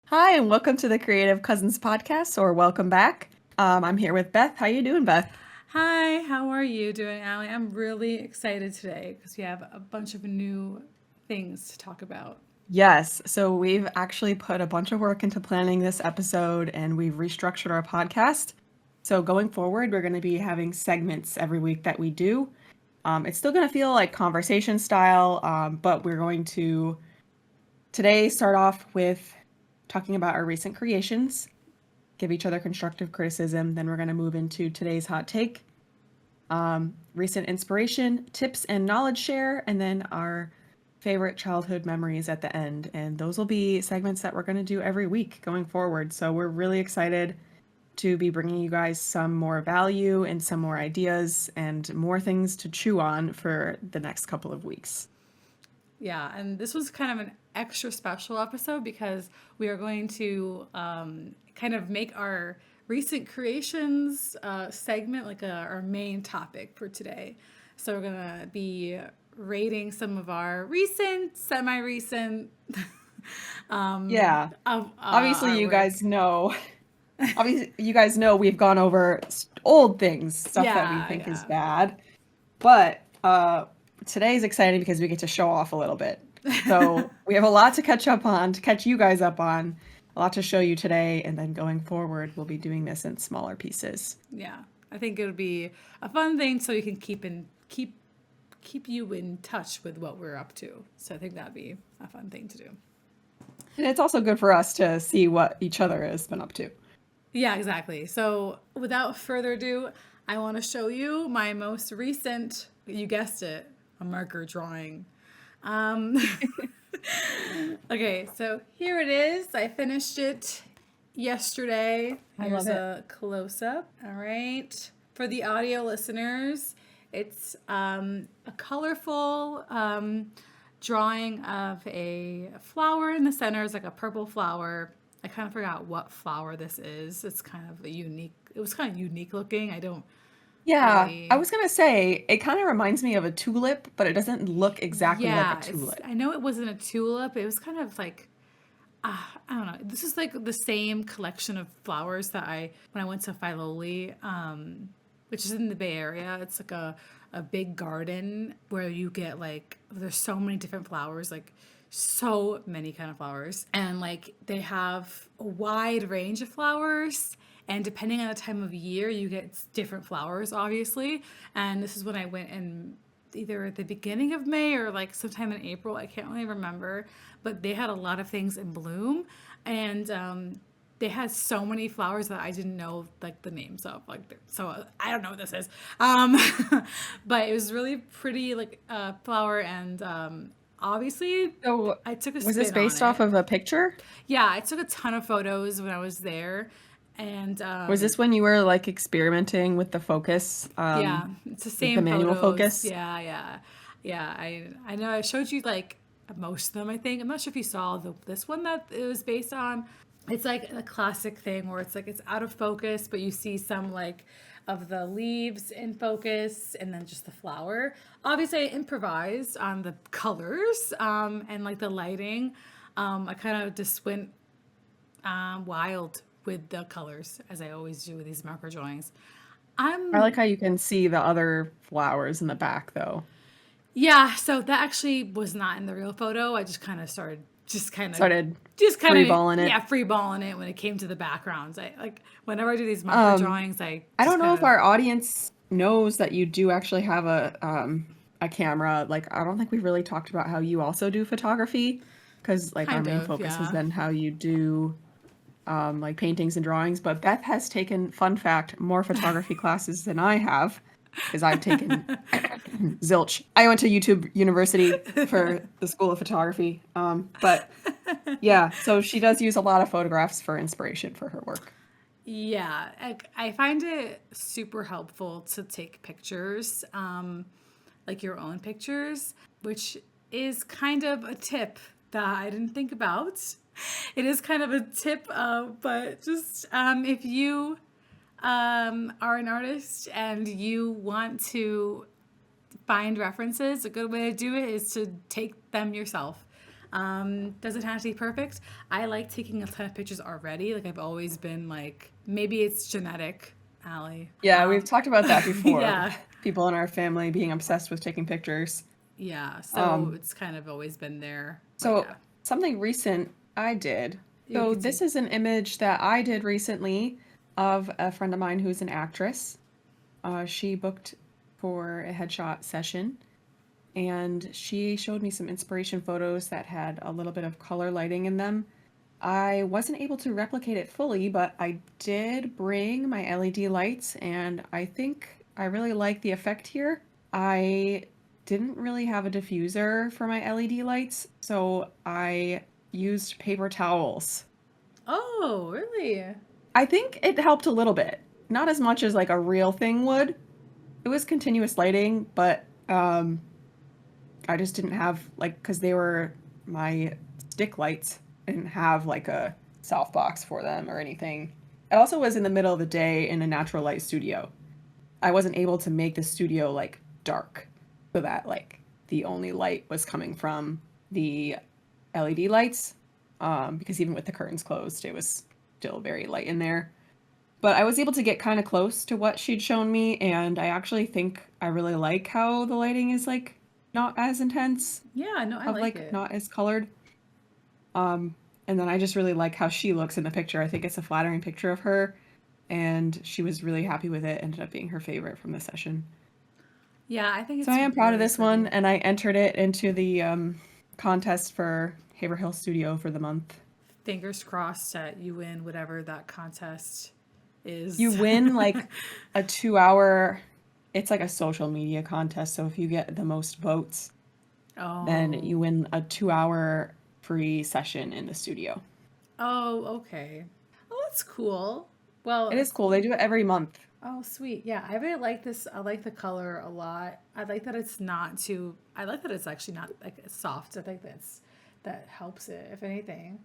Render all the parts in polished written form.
Hi, and welcome to the Creative Cousins podcast, or welcome back. I'm here with Beth. How you doing, Beth? Hi, how are you doing, Allie? I'm really excited today because we have a bunch of new things to talk about. Yes, so we've actually put a bunch of work into planning this episode, and we've restructured our podcast. So going forward, we're going to be having segments every week that we do. It's still going to feel like conversation style, but we're going to today start off with talking about our recent creations, give each other constructive criticism. Then we're going to move into today's hot take, recent inspiration, tips and knowledge share, and then our favorite childhood memories at the end. And those will be segments that we're going to do every week going forward. So we're really excited to be bringing you guys some more value and some more ideas and more things to chew on for the next couple of weeks. Yeah, and this was kind of an extra special episode because we are going to kind of make our recent creations segment like our main topic for today. So we're going to be rating some of our recent, semi recent Yeah. of Obviously, you artwork. guys know. Obviously, you guys know we've gone over old things, stuff that we Yeah, think is yeah. bad. But today's exciting because we get to show off a little bit. So we have a lot to catch up on, to catch you guys up on, a lot to show you today, and then going forward, we'll be doing this in smaller pieces. Yeah, I think it would be a fun thing so you can keep you in touch with what we're up to. So I think that'd be a fun thing to do. And it's also good for us to see what each other has been up to. Yeah, exactly. So without further ado, I want to show you my most recent, you guessed it, a marker drawing. Um, okay, so here it is. I finished it yesterday. I love Here's it. a close up. All right. For the audio listeners, it's a colorful drawing of a flower in the center. It's like a purple flower. I kind of forgot what flower this is. It's kind of a unique, it was kind of unique looking. I don't Yeah, I really, was gonna say it kind of reminds me of a tulip, but it doesn't look exactly like a yeah, it's, tulip. I know it wasn't a tulip. It was kind of like, I don't know. This is like the same collection of flowers that when I went to Filoli, which is in the Bay Area. It's like a big garden where you get like, there's so many different flowers, like so many kind of flowers. And like they have a wide range of flowers. And depending on the time of year, you get different flowers, obviously. And this is when I went and either at the beginning of May or like sometime in April. I can't really remember, but they had a lot of things in bloom, and they had so many flowers that I didn't know like the names of. Like, so I don't know what this is, um, but it was really pretty, like flower, and obviously So, I took a was this spin on based off it. of a picture? Yeah, I took a ton of photos when I was there, and Was this when you were like experimenting with the focus, yeah, it's the like the same manual photos. focus? Yeah, yeah, yeah. I know I showed you like most of them. I think I'm not sure if you saw this one that it was based on. It's like a classic thing where it's like it's out of focus, but you see some like of the leaves in focus and then just the flower. Obviously, I improvised on the colors and like the lighting. I kind of just went wild with the colors as I always do with these marker drawings. I like I'm how you can see the other flowers in the back, though. Yeah, so that actually was not in the real photo. I just kind of started Started just kind of freeballing it. yeah, freeballing it when it came to the backgrounds. I like whenever I do these marker Um, drawings, I I just don't know kind if of our audience knows that you do actually have a camera. Like, I don't think we've really talked about how you also do photography, because like our kind main of, focus has yeah. been how you do like paintings and drawings. But Beth has taken, fun fact, more photography classes than I have, because I've taken zilch. I went to YouTube University for the School of Photography. But yeah, so she does use a lot of photographs for inspiration for her work. Yeah, I find it super helpful to take pictures, like your own pictures, which is kind of a tip that I didn't think about. It is kind of a tip, but just if you are an artist and you want to find references, a good way to do it is to take them yourself. Doesn't have to be perfect. I like taking a ton of pictures already. Like I've always been like, maybe it's genetic, Allie. Yeah, we've talked about that before. Yeah. People in our family being obsessed with taking pictures. Yeah. So Um, it's kind of always been there. But so yeah, something recent I did. you So could this see. is an image that I did recently of a friend of mine who's an actress. She booked for a headshot session, and she showed me some inspiration photos that had a little bit of color lighting in them. I wasn't able to replicate it fully, but I did bring my LED lights, and I think I really like the effect here. I didn't really have a diffuser for my LED lights, so I used paper towels. Oh, really? I think it helped a little bit. Not as much as like a real thing would. It was continuous lighting, but I just didn't have like because they were my stick lights. I didn't have like a softbox for them or anything. It also was in the middle of the day in a natural light studio. I wasn't able to make the studio like dark so that like the only light was coming from the LED lights. Because even with the curtains closed, it was still very light in there. But I was able to get kind of close to what she'd shown me, and I actually think I really like how the lighting is like not as intense, Yeah, no, I of like like it. not as colored. Um, and then I just really like how she looks in the picture. I think it's a flattering picture of her, and she was really happy with it. Ended up being her favorite from the session. Yeah, I think So I it's am proud of really this one, pretty. and I entered it into the contest for Haverhill Studio for the month. Fingers crossed that you win whatever that contest You is. win like a 2 hour, it's like a social media contest. So if you get the most votes, then Oh. you win a 2 hour free session in the studio. Oh, okay. Oh, that's cool. It Well, is cool. They do it every month. oh, sweet. Yeah, I really like this. I like the color a lot. I like that it's not too, I like that it's actually not like soft. I think that helps it, if anything.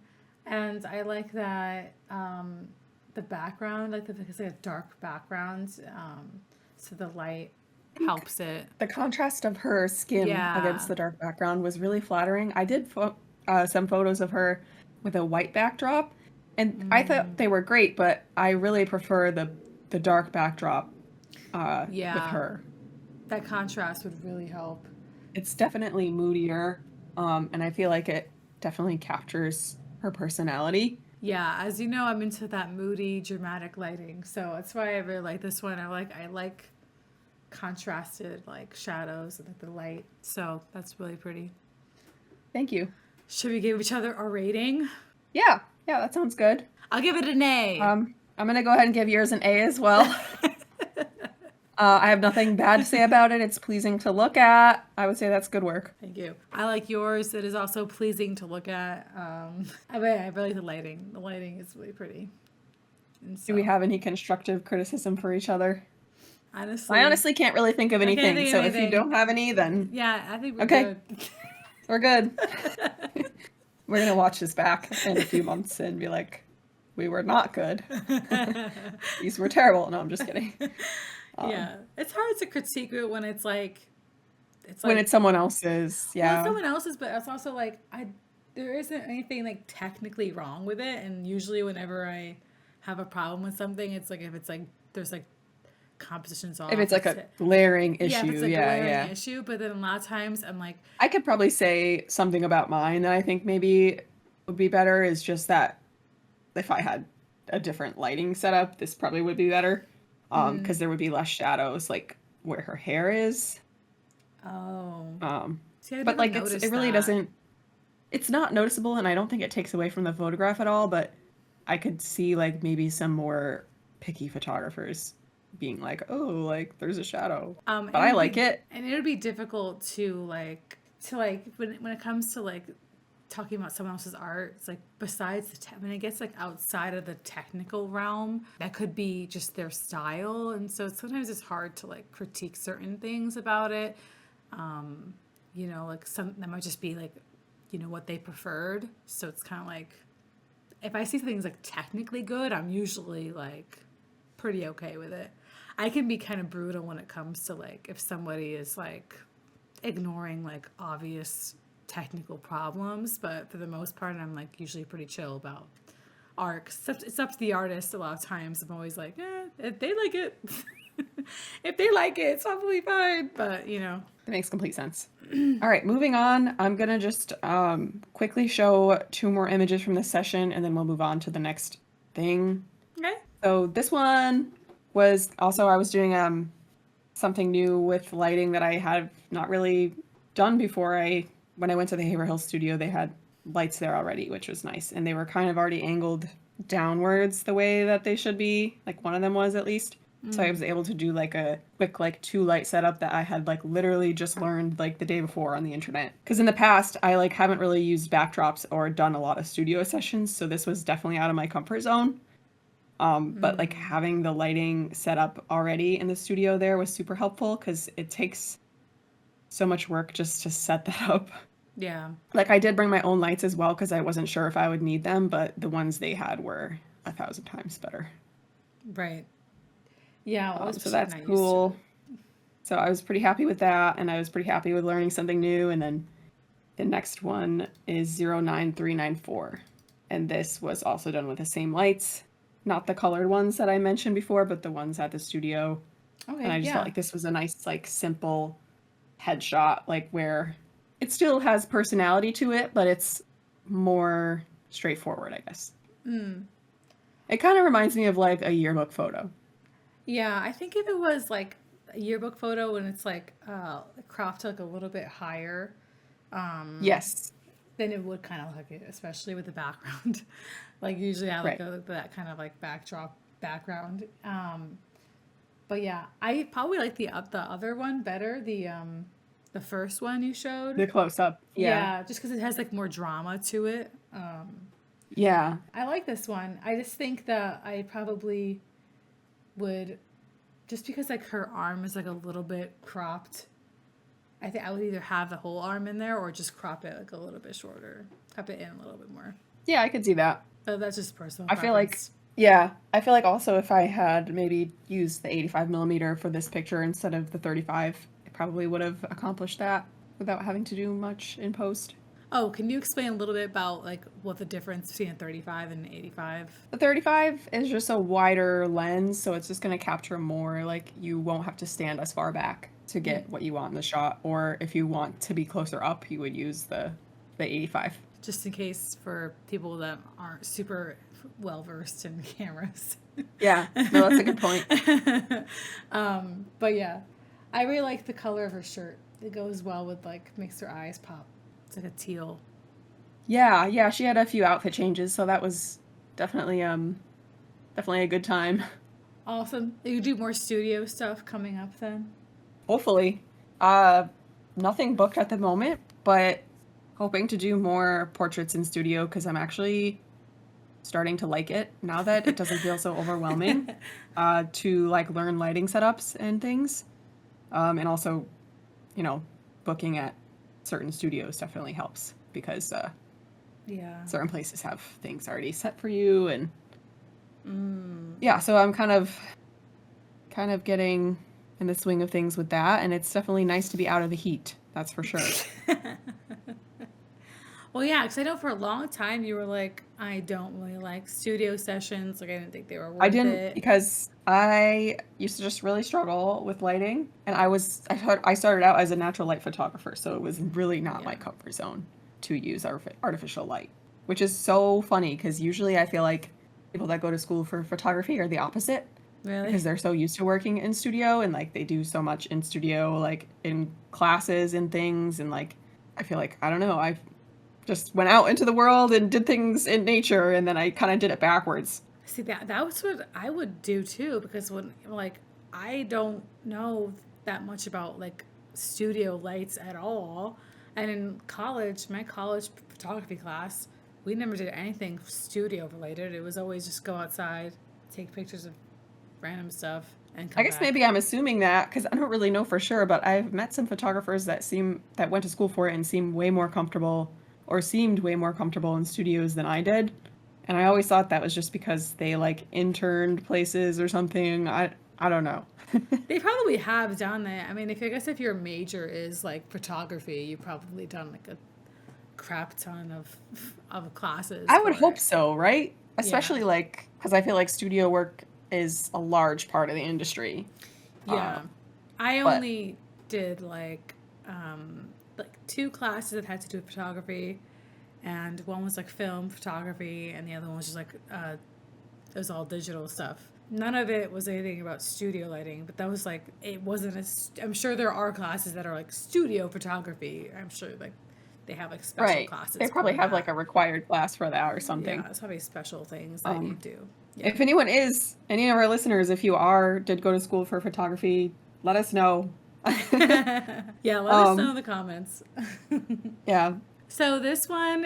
And I like that the background, like it's like a dark background. So the light I think helps it. the contrast of her skin against Yeah. the dark background was really flattering. I did some photos of her with a white backdrop, and I thought they were great, but I really prefer the dark backdrop with Yeah. her. That contrast would really help. It's definitely moodier, and I feel like it definitely captures her personality. Yeah, as you know, I'm into that moody, dramatic lighting. So that's why I really like this one. I like contrasted like shadows and like the light. So that's really pretty. Thank you. Should we give each other a rating? Yeah, yeah, that sounds good. I'll give it an A. I'm gonna go ahead and give yours an A as well. I have nothing bad to say about it. It's pleasing to look at. I would say that's good work. Thank you. I like yours. It is also pleasing to look at. I really like the lighting. The lighting is really pretty. And Do we so, have any constructive criticism for each other? I honestly, honestly can't really think of I can't anything. think of So if you anything. don't have any, then Yeah, I think we're okay, good. we're good. We're gonna watch this back in a few months and be like, we were not good. These were terrible. No, I'm just kidding. Um, Yeah, it's hard to critique it when it's when like, it's someone else's, well, it's yeah. someone else's, but it's also like there isn't anything like technically wrong with it. And usually, whenever I have a problem with something, it's like if it's like there's like compositions If off, it's like a glaring yeah, if issue, it's a yeah, glaring yeah. issue. But then a lot of times, I'm like, I could probably say something about mine that I think maybe would be better is just that if I had a different lighting setup, this probably would be better. Because there would be less shadows like where her hair is. oh, Um, see, I but never like it noticed really that. doesn't, it's not noticeable, and I don't think it takes away from the photograph at all, but I could see like maybe some more picky photographers being like, oh, like there's a shadow. But And I like it. it would be difficult to like when it comes to like talking about someone else's art. It's like besides when it gets like outside of the technical realm, that could be just their style, and so sometimes it's hard to like critique certain things about it. Like some that might just be like, what they preferred. So it's kind of like if I see something's like technically good, I'm usually like pretty okay with it. I can be kind of brutal when it comes to like if somebody is like ignoring like obvious technical problems, but for the most part, I'm like usually pretty chill about art. It's up to the artist a lot of times. I'm always like, if they like it, if they like it, it's probably fine. But That makes complete sense. All right, moving on. I'm gonna just quickly show 2 more images from this session, and then we'll move on to the next thing. okay. So this one was also, I was doing something new with lighting that I had not really done before. When I went to the Haverhill studio, they had lights there already, which was nice, and they were kind of already angled downwards the way that they should be. Like one of them was, at least. So I was able to do like a quick 2 light setup that I had like literally just learned like the day before on the internet. Because in the past I like haven't really used backdrops or done a lot of studio sessions, so this was definitely out of my comfort zone. But like having the lighting set up already in the studio there was super helpful, because it takes so much work just to set that up. Yeah. Like I did bring my own lights as well, because I wasn't sure if I would need them, but the ones they had were 1,000 times better. Right. Yeah. So that's cool. So I was pretty happy with that, and I was pretty happy with learning something new. And then the next one is 09394. And this was also done with the same lights. Not the colored ones that I mentioned before, but the ones at the studio. Okay. And I just felt like this was a nice, like, simple headshot, like where it still has personality to it, but it's more straightforward, I guess. It kind of reminds me of like a yearbook photo. Yeah, I think if it was like a yearbook photo and it's like cropped like a little bit higher, Yes. then it would kind of look it, especially with the background. Like usually I like Right. that kind of like background. But yeah, I probably like the other one better. The first one you showed. The close up. Yeah. Yeah, just because it has like more drama to it. Yeah. I like this one. I just think that I probably would, just because like her arm is like a little bit cropped. I think I would either have the whole arm in there or just crop it like a little bit shorter, crop it in a little bit more. Yeah, I could see that. So that's just personal. I feel like, preference. yeah, I feel like also if I had maybe used the 85 millimeter for this picture instead of the 35, I probably would have accomplished that without having to do much in post. Oh, can you explain a little bit about like what the difference between a 35 and an 85? The 35 is just a wider lens, so it's just going to capture more. Like, you won't have to stand as far back to get what you want in the shot. Or if you want to be closer up, you would use the 85. Just in case for people that aren't super well versed in cameras. Yeah, no, that's a good point. But yeah, I really like the color of her shirt. It goes well with like, makes her eyes pop. It's like a teal. Yeah, she had a few outfit changes, so that was definitely a good time. Awesome. You do more studio stuff coming up then? Hopefully. Nothing booked at the moment, but hoping to do more portraits in studio, because I'm actually starting to like it now that it doesn't feel so overwhelming to like learn lighting setups and things. And also, booking at certain studios definitely helps, because Yeah. certain places have things already set for you. And yeah, so I'm kind of getting in the swing of things with that, and it's definitely nice to be out of the heat, that's for sure. Well, yeah, because I know for a long time you were like, I don't really like studio sessions. Like, I didn't think they were worth I didn't, it. because I used to just really struggle with lighting, and I started out as a natural light photographer, so it was really not my Yeah. comfort zone to use artificial light, which is so funny, because usually I feel like people that go to school for photography are the opposite, Really? because they're so used to working in studio, and like they do so much in studio, like in classes and things, and like I feel like, I don't know, I just went out into the world and did things in nature, and then I kind of did it backwards. See, that was what I would do too, because when like I don't know that much about like studio lights at all. And in college, my college photography class, we never did anything studio related. It was always just go outside, take pictures of random stuff, and come I guess back. maybe I'm assuming that, because I don't really know for sure, but I've met some photographers that went to school for it and seemed way more comfortable in studios than I did. And I always thought that was just because they like interned places or something. I don't know. They probably have done that. I mean, if I guess if your major is like photography, you've probably done like crap ton of classes I would for hope it. so, right? Yeah. Especially like because I feel like studio work is a large part of the industry. Uh, Yeah. I but only did like two classes that had to do with photography, and one was like film photography, and the other one was just like it was all digital stuff. None of it was anything about studio lighting, but that was like it wasn't I'm sure there are classes that are like studio photography. I'm sure like they have like special right, they classes probably for have like that. a required class for that or Yeah, something. it's probably special things that you Um, do. Yeah. if anyone is any of our listeners, if you did go to school for photography, let us know. Yeah, let us know in um, the comments. yeah, So this one,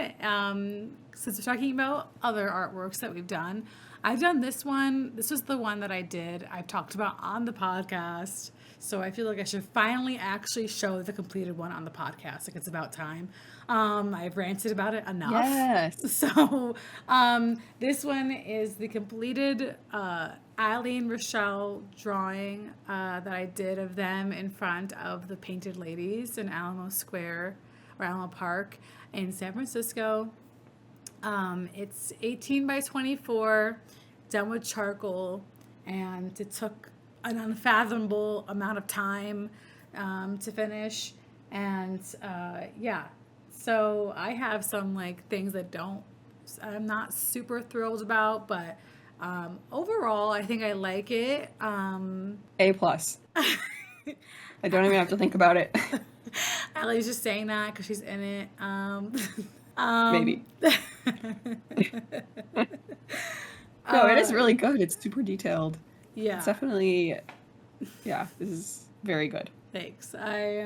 since we're talking about other artworks that we've done, I've done this one. This was the one that I did. I've talked about on the podcast. So I feel like I should finally actually show the completed one on the podcast. Like it's about time. I've ranted about it enough. yes, So this one is the completed Ali and Rochelle drawing that I did of them in front of the Painted Ladies in Alamo Square or Alamo Park in San Francisco. It's 18 by 24, done with charcoal, and it took an unfathomable amount of time to finish. And yeah, so I have some like things that I'm not super thrilled about, but overall, I think I like it. A plus. I don't even have to think about it. Allie's just saying that because she's in it. Maybe. Um, No, it uh, is really good. It's super detailed. It's yeah, definitely, yeah, this is very good. thanks. I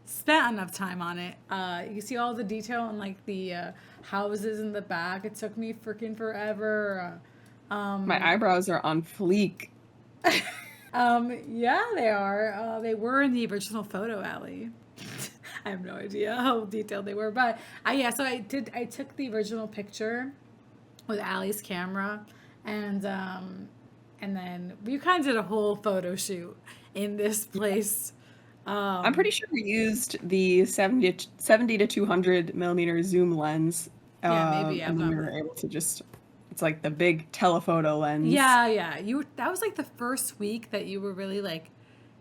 spent enough time on it. You can see all the detail on like the houses in the back. It took me freaking forever. My eyebrows are on fleek. Yeah, they are. They were in the original photo, Allie. I have no idea how detailed they were, but yeah. So I did. I took the original picture with Allie's camera, and then we kind of did a whole photo shoot in this place. I'm Um, pretty sure we used the 70 to 200 millimeter zoom lens, yeah, maybe I'm and then not. we were able to just, it's like the big telephoto lens Yeah, yeah. That was like the first week that you were really like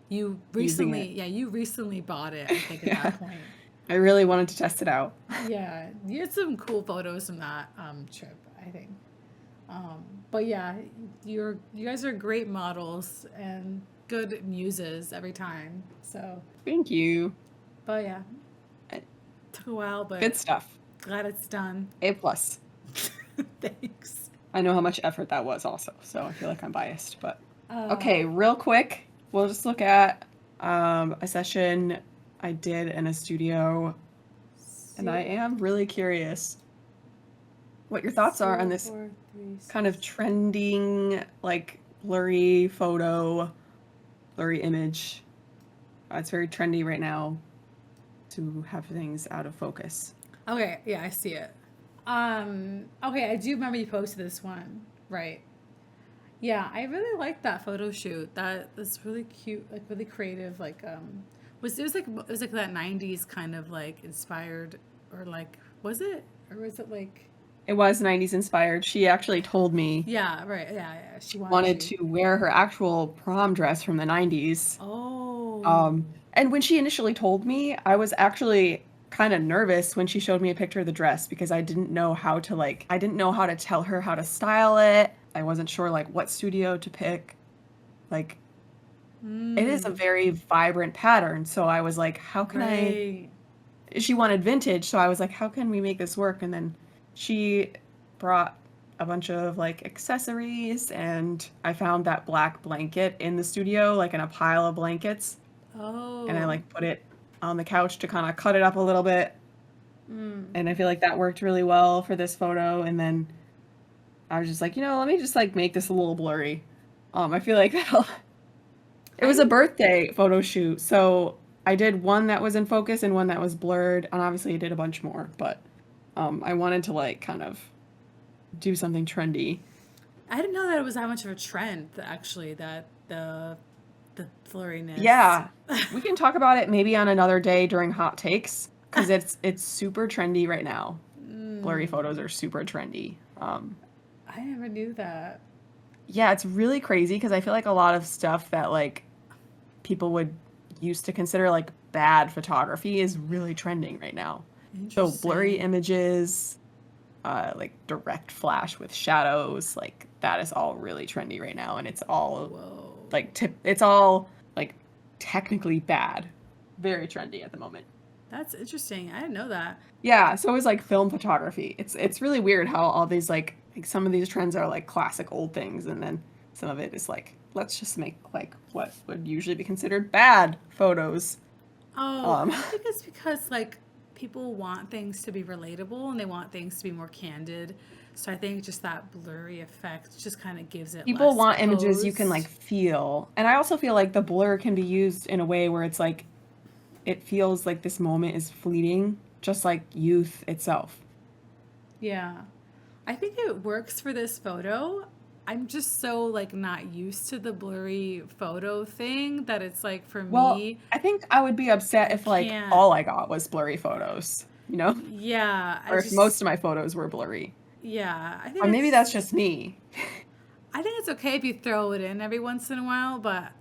using it. you recently bought it, I think at Yeah, that point. I really wanted to test it out. Yeah, you had some cool photos from that trip, I think. But yeah, you guys are great models and good muses every time. So, Thank you. but yeah, Uh, took a while, but Good stuff. glad it's done. A plus. Thanks. I know how much effort that was also, so I feel like I'm biased, but Uh, okay, real quick, we'll just look at a session I did in a studio, and I am really curious what your thoughts are on this 4, 3, kind of 6. trending, like blurry photo, blurry image. It's very trendy right now to have things out of focus. Okay, yeah, I see it. Okay, I do remember you posted this one, right? Yeah, I really liked that photo shoot. That was really cute, like really creative. Like, it was like that '90s kind of like inspired, or like was it, or was it like It was 90s inspired. She actually told me yeah, right, yeah, yeah. She wanted wanted to. to wear her actual prom dress from the 90s. Oh, And when she initially told me, I was actually kind of nervous when she showed me a picture of the dress because I didn't know how to I didn't know how to tell her how to style it. I wasn't sure like what studio to pick. Like it is a very vibrant pattern, so I was like, how can I right. she wanted vintage, so I was like, how can we make this work? And then she brought a bunch of like accessories and I found that black blanket in the studio, like in a pile of blankets, and I Oh, like put it on the couch to kind of cut it up a little bit. And I feel like that worked really well for this photo. And then I was just like, let me just like make this a little blurry. I feel like that'll. It was a I birthday photo shoot, so I did one that was in focus and one that was blurred, and obviously I did a bunch more, but I wanted to like kind of do something trendy. I didn't know that it was that much of a trend. Actually, that the blurriness. Yeah, we can talk about it maybe on another day during hot takes. because it's super trendy right now. Blurry Mm, photos are super trendy. I never knew that. Yeah, it's really crazy because I feel like a lot of stuff that like people would used to consider like bad photography is really trending right now. So blurry Interesting. images, like direct flash with shadows, like that is all really trendy right now, and it's all Whoa. it's all like technically bad, very trendy at the moment. That's interesting. I didn't know that. Yeah, so is like film photography. It's really weird how all these like some of these trends are like classic old things, and then some of it is like let's just make like what would usually be considered bad photos. Oh, Um, I think it's because like people want things to be relatable and they want things to be more candid. So I think just that blurry effect just kind of gives it People less want images you can like posed. feel, and I also feel like the blur can be used in a way where it's like it feels like this moment is fleeting, just like youth itself. Yeah. I think it works for this photo. I'm just so like not used to the blurry photo thing that it's like for Well, me, I think I would be upset I if like can't. all I got was blurry photos, you know? Yeah, I Or if most just of my photos were blurry. yeah, Or maybe that's just me. I think it's okay if you throw it in every once in a while, but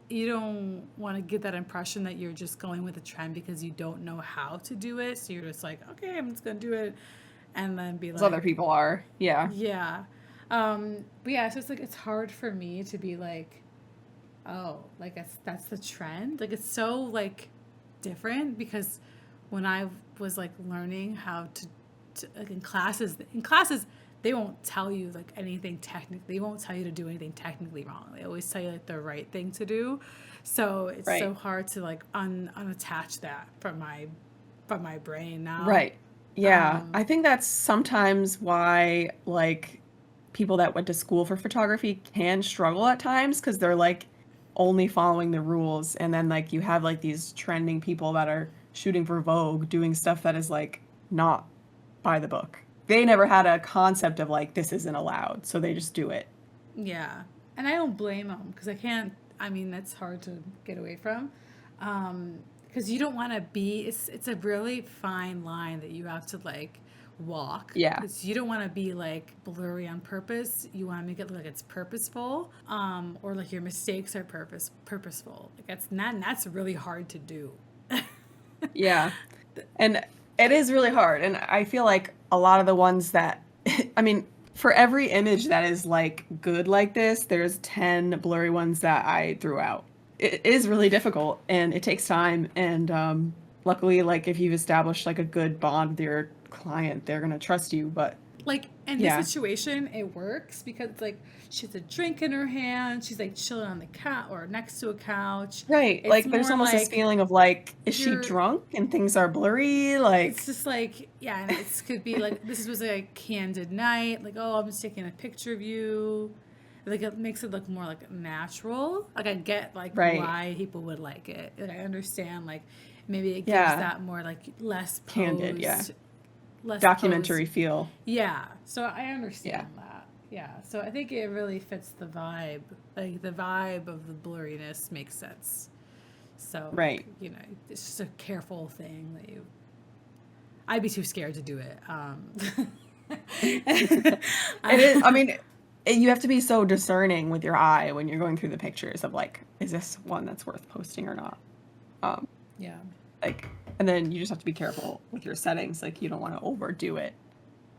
you don't want to give that impression that you're just going with a trend because you don't know how to do it. So you're just like, okay, I'm just gonna do it, and then be As other like, people are. Yeah. yeah. But yeah, so it's like it's hard for me to be like, oh, like that's the trend. Like it's so like different because when I was like learning how to like in classes they won't tell you like anything technically. They won't tell you to do anything technically wrong. They always tell you like the right thing to do. So it's so Right. hard to like unattach that from my brain now. Right. Yeah. Um, I think that's sometimes why like people that went to school for photography can struggle at times because they're like only following the rules, and then like you have like these trending people that are shooting for Vogue doing stuff that is like not by the book. They never had a concept of like this isn't allowed, so they just do it. Yeah. And I don't blame them because I can't, I mean, that's hard to get away from. Because you don't want to be, it's a really fine line that you have to like walk Yeah. because you don't want to be like blurry on purpose. You want to make it look like it's purposeful, or like your mistakes are purposeful. Like that's really hard to do. Yeah. And it is really hard. And I feel like a lot of the ones that, I mean, for every image that is like good like this, there's 10 blurry ones that I threw out. It is really difficult and it takes time. And luckily, like if you've established like a good bond with your client, they're going to trust you. But Like in this yeah, situation, it works because it's like she has a drink in her hand. She's like chilling on the couch or next to a couch. right. It's Like there's more almost this like feeling of like, is she you're. drunk and things are blurry? It's Like, just like yeah, and it could be like this was a candid night. Like oh, I'm just taking a picture of you. Like it makes it look more like natural. Like I get like right. why people would like it. Like I understand like maybe it gives Yeah. that more like less Candid. Yeah. posed, less posed. Documentary feel. Yeah, so I Yeah. understand that. Yeah, so I think it really fits the vibe. Like the vibe of the blurriness makes sense. So like Right. it's just a careful thing that you. I'd be too scared to do it. It is. I mean, you have to be so discerning with your eye when you're going through the pictures of like, is this one that's worth posting or not? Um, yeah, like, and then you just have to be careful with your settings. Like, you don't want to overdo it.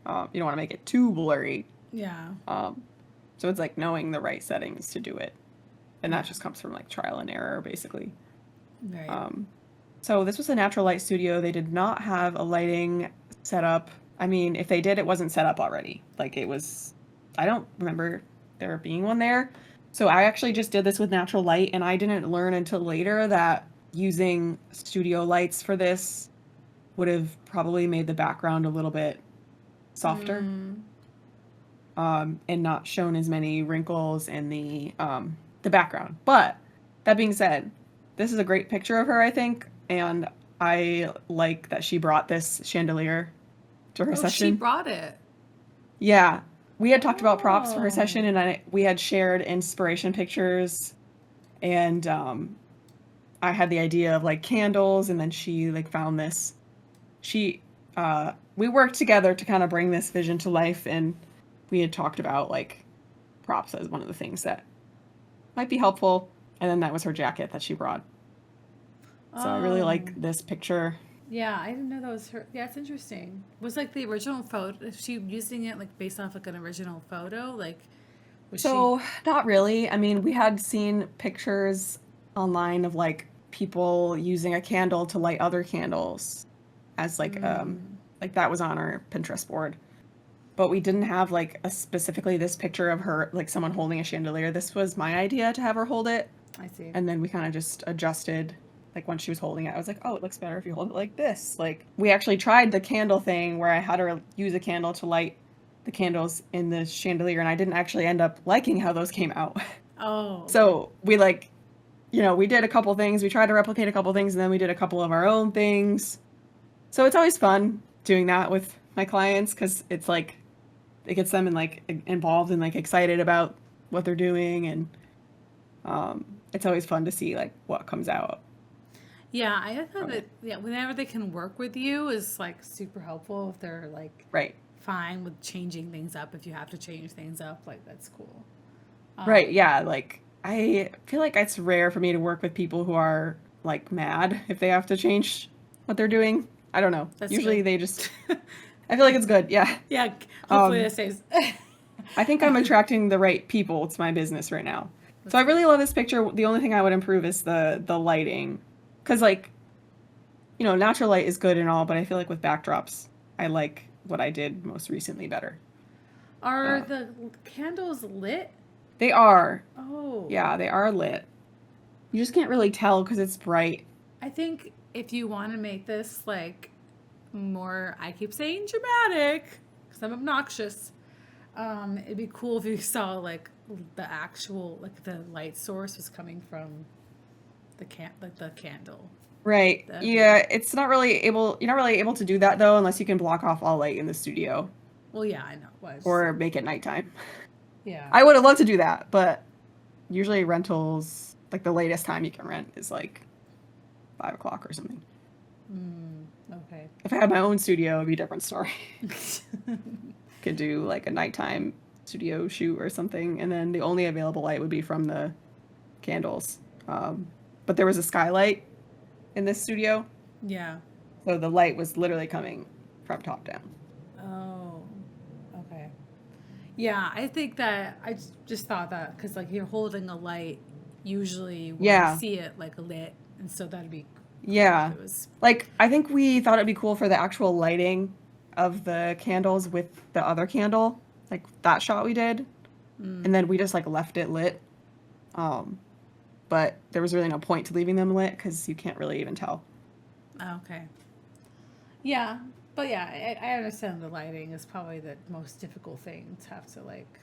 You don't want to make it too blurry. yeah, Um, so it's like knowing the right settings to do it, and that yeah. just comes from like trial and error, basically. Right. Um, so this was a natural light studio. They did not have a lighting setup. I mean, if they did, it wasn't set up already. Like it was, I don't remember there being one there. So I actually just did this with natural light, and I didn't learn until later that using studio lights for this would have probably made the background a little bit softer, Mm, and not shown as many wrinkles in the background. But that being said, this is a great picture of her, I think, and I like that she brought this chandelier to her oh, she session. brought it. Yeah, we had talked about props for her session, Oh, and we had shared inspiration pictures, and I had the idea of like candles, and then she like found this we worked together to kind of bring this vision to life, and we had talked about like props as one of the things that might be helpful. And then that was her jacket that she brought. So I really Oh, like this picture. yeah, I didn't know that was her. Yeah, it's interesting. Was like the original photo, is she using it like based off like an original photo? Like, was she? So, not really. I mean, we had seen pictures online of like people using a candle to light other candles as Mm, like that was on our Pinterest board. But we didn't have like a specifically this picture of her like someone holding a chandelier. This was my idea to have her hold it, I see. and then we kind of just adjusted like when she was holding it. I was like, "Oh, it looks better if you hold it like this." Like we actually tried the candle thing where I had her use a candle to light the candles in the chandelier, and I didn't actually end up liking how those came out. Oh, okay. So we like, we did a couple things. We tried to replicate a couple things, and then we did a couple of our own things. So it's always fun doing that with my clients because it's like it gets them involved and like excited about what they're doing, and it's always fun to see like what comes out Yeah, I thought from it. that yeah, whenever they can work with you is like super helpful if they're like Right. fine with changing things up if you have to change things up, like that's cool. Right. Um, Yeah. Like I feel like it's rare for me to work with people who are like mad if they have to change what they're doing. I don't know. that's Usually good. they just I feel like it's good. Yeah. Yeah, hopefully Um that stays. I think I'm attracting the right people to my business right now. So That's I good. really love this picture. The only thing I would improve is the lighting. Cuz like, natural light is good and all, but I feel like with backdrops, I like what I did most recently better. Are Uh, the candles lit? they are. Oh, Yeah, they are lit. You just can't really tell cuz it's bright. I think if you want to make this like more, I keep saying dramatic because I'm obnoxious. It'd be cool if you saw like the actual like the light source was coming from like the candle. Right. That'd be Yeah, you're not really able to do that though unless you can block off all light in the studio well, yeah, I know. Well, I was just or saying. make it nighttime. Yeah. I would have loved to do that, but usually rentals, like the latest time you can rent is like 5 o'clock or something. Mm, okay. If I had my own studio, it'd be a different story. Could do like a nighttime studio shoot or something, and then the only available light would be from the candles. Um, but there was a skylight in this studio, Yeah. so the light was literally coming from top down. Oh, okay. Yeah, I think that just thought that because like you're holding a light, usually you want to Yeah, see it like lit, and so that'd be cool if yeah. it was. Like I think we thought it'd be cool for the actual lighting of the candles with the other candle, like that shot we did, and Mm, then we just like left it lit. Um, but there was really no point to leaving them lit because you can't really even tell. okay. Yeah, but yeah, I understand the lighting is probably the most difficult thing to have to like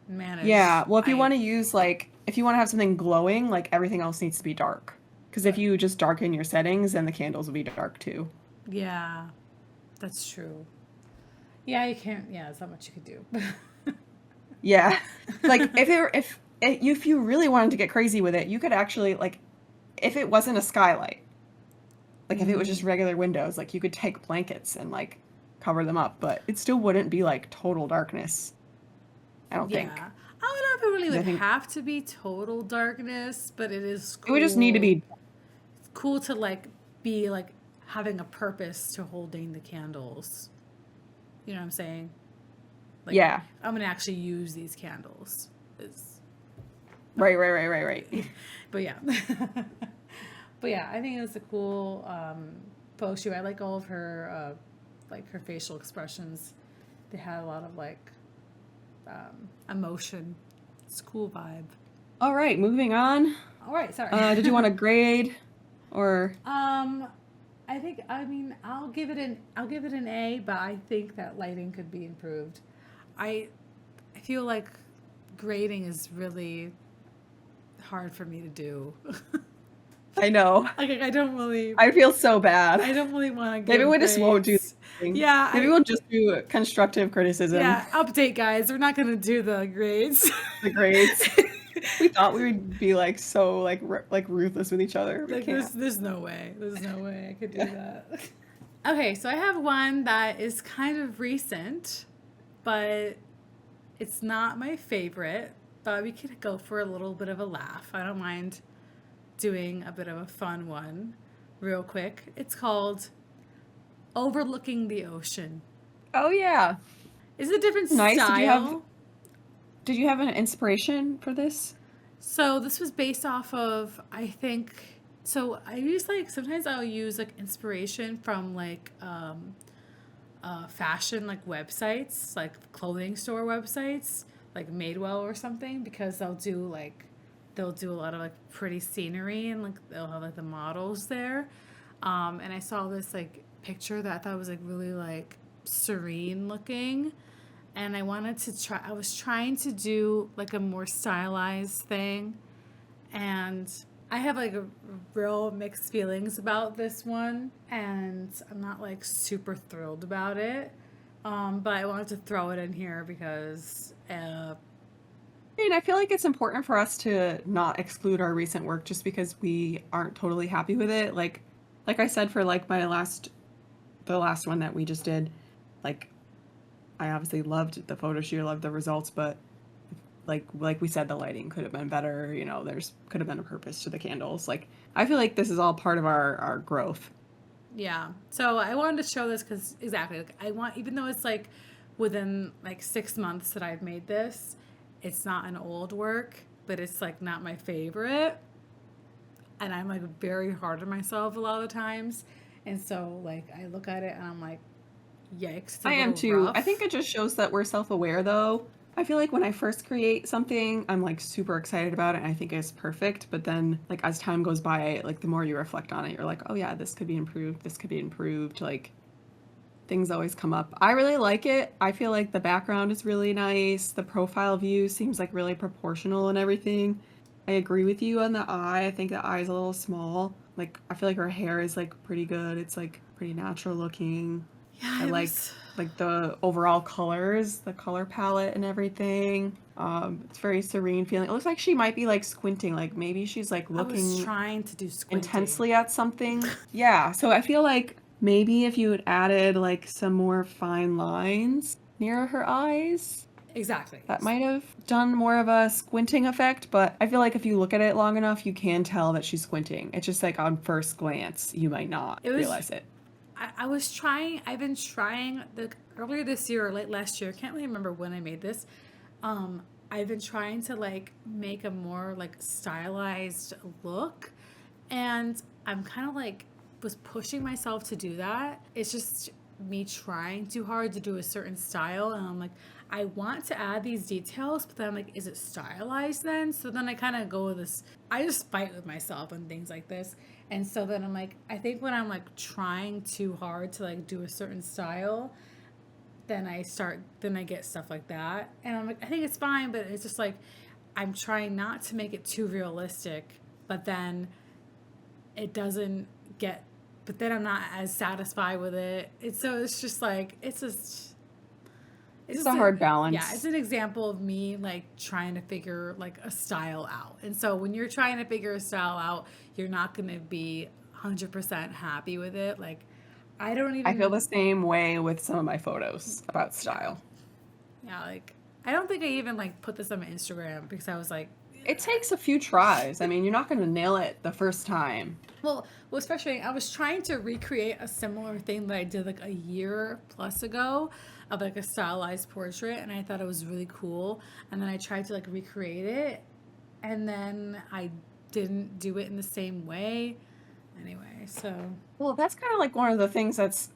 manage. Yeah, well, if you I want to use like if you want to have something glowing, like everything else needs to be dark. Because if But you just darken your settings, then the candles will be dark too. yeah, that's true. Yeah, you can't. Yeah, there's not much you could do. Yeah, like if you really wanted to get crazy with it, you could actually like if it wasn't a skylight, like if it was just Mm, regular windows, like you could take blankets and like cover them up, but it still wouldn't be like total darkness. I don't yeah, think. I don't know if it really 'Cause I would think have to be total darkness, but it is it would just need to cool. be. It's cool to like be like having a purpose to holding the candles. You know what I'm saying? Like Yeah. I'm gonna actually use these candles. Is Right. Right. Right. Right. Right. but yeah. But yeah, I think it was a cool post shoot. I like all of her like her facial expressions. They had a lot of like emotion. It's a cool vibe. All right. Moving on. All right, sorry. Did you want to grade or? um, I mean I'll give it an A, but I think that lighting could be improved. I I feel like grading is really hard for me to do. I know. Like I don't really I feel so bad. I don't really want to Maybe give we just won't do grades. the thing. Yeah, Maybe we'll just do constructive criticism, yeah, update guys. We're not gonna do the grades. the grades. We thought we would be like so like ruthless with each other. We Like can't. there's no way. There's no way I could do Yeah. that. Okay, so I have one that is kind of recent, but it's not my favorite. But we could go for a little bit of a laugh. I don't mind doing a bit of a fun one real quick. It's called Overlooking the Ocean. Oh yeah. It's a different Nice. style. Did you have an inspiration for this? So this was based off of, I think, so I use like, sometimes I'll use like inspiration from like fashion like websites, like clothing store websites, like Madewell or something, because they'll do a lot of like pretty scenery and like they'll have like the models there. And I saw this like picture that I thought was like really like serene looking, and I was trying to do like a more stylized thing, and I have like a real mixed feelings about this one, and I'm not like super thrilled about it. But I wanted to throw it in here because I mean, I feel like it's important for us to not exclude our recent work just because we aren't totally happy with it. Like I said, for like the last one that we just did, like I obviously loved the photo shoot, loved the results, but like we said, the lighting could have been better. You know, there's could have been a purpose to the candles. Like I feel like this is all part of our growth. yeah. So I wanted to show this because exactly, like I want, even though it's like within like 6 months that I've made this, it's not an old work, but it's like not my favorite, and I'm like very hard on myself a lot of times, and so like I look at it and I'm like, yikes, it's a I am little too. I think rough. it just shows that we're self-aware though. I feel like when I first create something, I'm like super excited about it and I think it's perfect, but then like as time goes by, like the more you reflect on it, you're like, "Oh yeah, this could be improved. This could be improved." Like things always come up. I really like it. I feel like the background is really nice. The profile view seems like really proportional and everything. I agree with you on the eye. I think the eye is a little small. Like I feel like her hair is like pretty good. It's like pretty natural looking. Yeah, I it was. like the overall colors, the color palette and everything. It's very serene feeling. It looks like she might be like squinting, like maybe she's like I was looking trying to do squinting. intensely at something. Yeah, so I feel like maybe if you had added like some more fine lines near her eyes, Exactly. that might have done more of a squinting effect, but I feel like if you look at it long enough, you can tell that she's squinting. It's just like on first glance, you might not It was. realize it. I was trying. I've been trying the earlier this year or late last year. I can't really remember when I made this. I've been trying to like make a more like stylized look, and I'm kind of like was pushing myself to do that. It's just me trying too hard to do a certain style, and I'm like, I want to add these details, but then I'm like, is it stylized then? So then I kind of go with this. I just fight with myself and things like this, and so then I'm like, I think when I'm like trying too hard to like do a certain style, then I get stuff like that, and I'm like, I think it's fine, but it's just like I'm trying not to make it too realistic, but then it doesn't get, but then I'm not as satisfied with it. It's just like it's It's just a a, hard yeah, it's balance. an example of me like trying to figure like a style out. And so when you're trying to figure a style out, you're not going to be 100% happy with it. Like I don't I feel even, the same way with some of my photos about yeah, style. yeah, like I don't think I even like put this on my Instagram because I was like, It takes a few tries. I mean, you're not going to nail it the first time. well, what's frustrating, I was trying to recreate a similar thing that I did like a year plus ago of like a stylized portrait, and I thought it was really cool. And then I tried to like recreate it, and then I didn't do it in the same way. Anyway, so Well, that's kind of like one of the things that's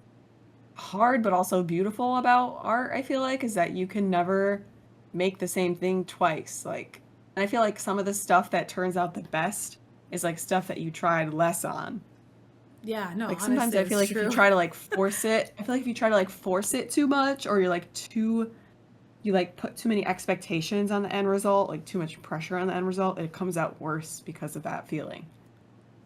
hard but also beautiful about art, I feel like, is that you can never make the same thing twice. Like, and I feel like some of the stuff that turns out the best is like stuff that you tried less on. yeah, no, Like sometimes honestly, I feel it's like if you true. try to like force it, I feel like if you try to like force it too much or you're like too you like put too many expectations on the end result, like too much pressure on the end result, it comes out worse because of that feeling.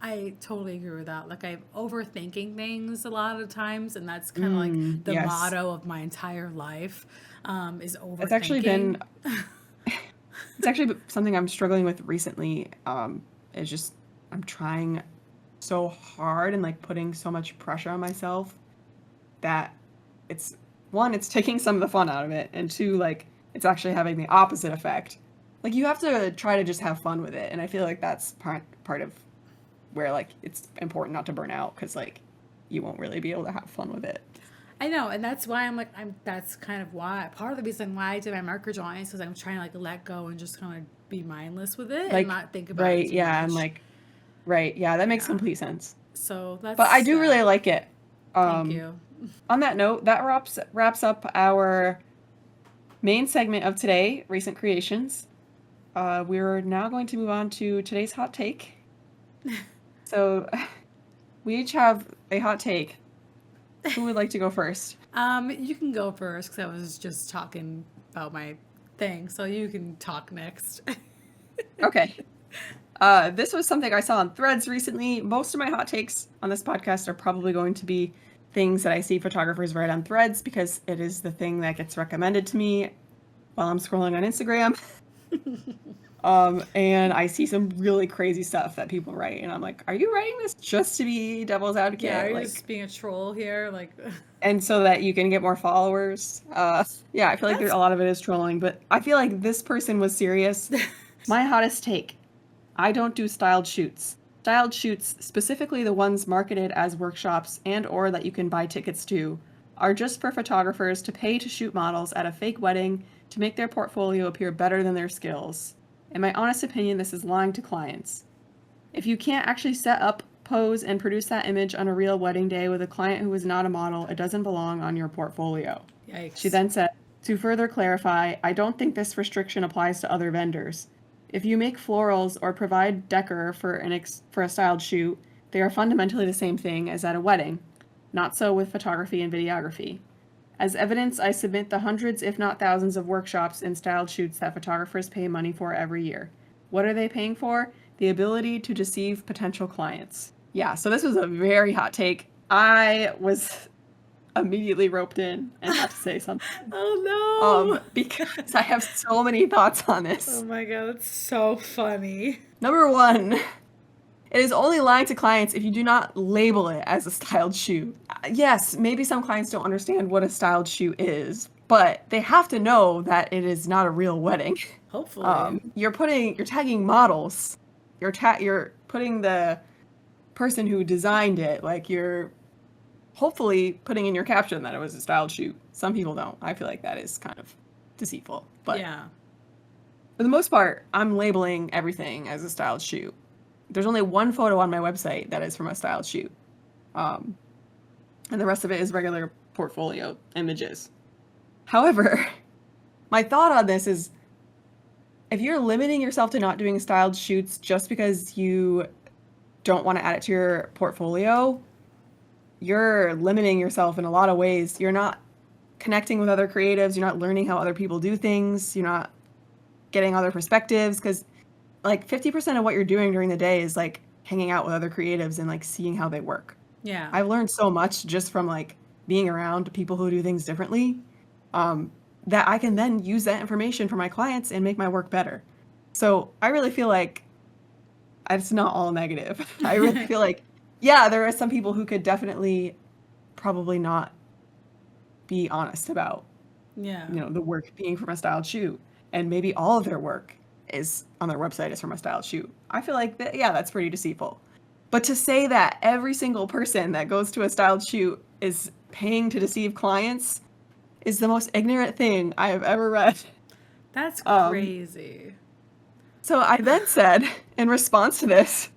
I totally agree with that. Like I'm overthinking things a lot of times, and that's kind of like Mm, the yes. motto of my entire life, is It's actually been overthinking. it's actually something I'm struggling with recently. It's just I'm trying so hard and like putting so much pressure on myself that it's one, it's taking some of the fun out of it, and two, like it's actually having the opposite effect. Like you have to try to just have fun with it, and I feel like that's part of where like it's important not to burn out because like you won't really be able to have fun with it. I know, and that's why that's kind of why part of the reason why I did my marker drawings because I'm trying to like let go and just kind of be mindless with it Like and not think about right, it too yeah, and much. like right, yeah, that makes Yeah. complete sense. So But I that's do really that. like it. Thank Um, you. on that note, that wraps up our main segment of today, recent creations. We're now going to move on to today's hot take. So we each have a hot take. Who would like to go first? You can go first because I was just talking about my thing, so you can talk next. Okay. This was something I saw on Threads recently. Most of my hot takes on this podcast are probably going to be things that I see photographers write on Threads because it is the thing that gets recommended to me while I'm scrolling on Instagram. And I see some really crazy stuff that people write, and I'm like, are you writing this just to be devil's Yeah, are advocate? you Like, just being a troll here? Like, and so that you can get more followers? Yeah, I feel like that's a lot of it is trolling, but I feel like this person was serious. My hottest take. I don't do styled shoots. Styled shoots, specifically the ones marketed as workshops and or that you can buy tickets to, are just for photographers to pay to shoot models at a fake wedding to make their portfolio appear better than their skills. In my honest opinion, this is lying to clients. If you can't actually set up, pose, and produce that image on a real wedding day with a client who is not a model, it doesn't belong on your portfolio. She yikes. then said, to further clarify, I don't think this restriction applies to other vendors. If you make florals or provide decor for a styled shoot, they are fundamentally the same thing as at a wedding. Not so with photography and videography. As evidence, I submit the hundreds, if not thousands, of workshops and styled shoots that photographers pay money for every year. What are they paying for? The ability to deceive potential clients. Yeah, so this was a very hot take. I was immediately roped in and had to say something. Oh no! Because I have so many thoughts on Oh this. my god, that's so funny. Number one, it is only lying to clients if you do not label it as a styled shoot. Yes, maybe some clients don't understand what a styled shoot is, but they have to know that it is not a real wedding. Hopefully. You're tagging models. You're putting the person who designed it, like you're hopefully putting in your caption that it was a styled shoot. Some people don't. I feel like that is kind of deceitful, but Yeah. for the most part, I'm labeling everything as a styled shoot. There's only one photo on my website that is from a styled shoot. And the rest of it is regular portfolio images. However, my thought on this is if you're limiting yourself to not doing styled shoots just because you don't want to add it to your portfolio, you're limiting yourself in a lot of ways. You're not connecting with other creatives. You're not learning how other people do things. You're not getting other perspectives because like 50% of what you're doing during the day is like hanging out with other creatives and like seeing how they work. Yeah. I've learned so much just from like being around people who do things differently, that I can then use that information for my clients and make my work better. So I really feel like it's not all negative. I really feel like, yeah, there are some people who could definitely probably not be honest about, Yeah. the work being from a styled shoot. And maybe all of their work is on their website is from a styled shoot. I feel like that, yeah, that's pretty deceitful. But to say that every single person that goes to a styled shoot is paying to deceive clients is the most ignorant thing I have ever read. That's Um, crazy. so I then said, in response to this,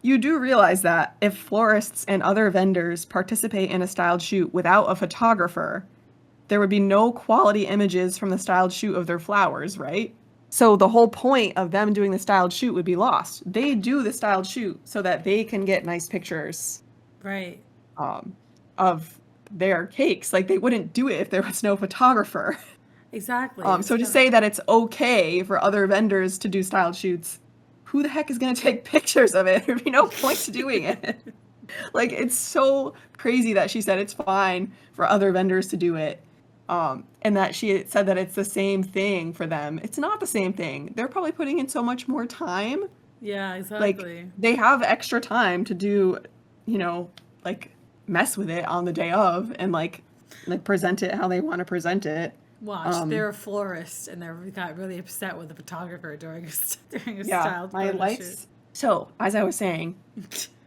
you do realize that if florists and other vendors participate in a styled shoot without a photographer, there would be no quality images from the styled shoot of their flowers, right? So the whole point of them doing the styled shoot would be lost. They do the styled shoot so that they can get nice pictures Right. of their cakes. Like they wouldn't do it if there was no photographer. Exactly. It's So to kind of say that it's okay for other vendors to do styled shoots, who the heck is going to take pictures of it? There'd be no point to doing it. Like it's so crazy that she said it's fine for other vendors to do it. And that she said that it's the same thing for them. It's not the same thing. They're probably putting in so much more time. Yeah, Like exactly. they have extra time to do, you know, like mess with it on the day of and like present it how they want to present it. Watch, they're a florist and they got really upset with the photographer during during a Yeah, styled my photo shoot. lights. So, as I was saying,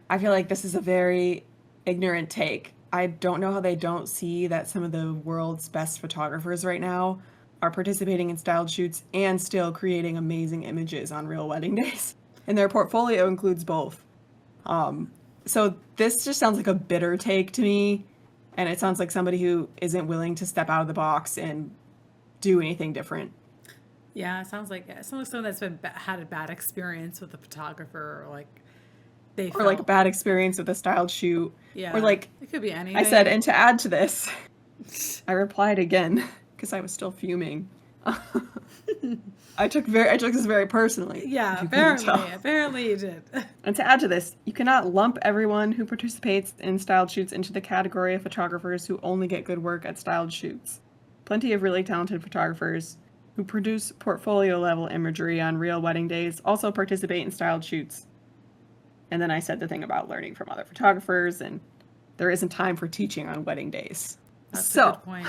I feel like this is a very ignorant take. I don't know how they don't see that some of the world's best photographers right now are participating in styled shoots and still creating amazing images on real wedding days. And their portfolio includes both. So this just sounds like a bitter take to me, and it sounds like somebody who isn't willing to step out of the box and do anything different. Yeah, it sounds like someone that's had a bad experience with a photographer, or like they Or like a felt. bad experience with a styled shoot. Or Yeah, like it could be I said, anything. and to add to this, I replied again because I was still fuming. I took this very personally. Yeah, If you couldn't tell. apparently you did. And to add to this, you cannot lump everyone who participates in styled shoots into the category of photographers who only get good work at styled shoots. Plenty of really talented photographers who produce portfolio level imagery on real wedding days also participate in styled shoots. And then I said the thing about learning from other photographers, and there isn't time for teaching on wedding days. That's a So, good point.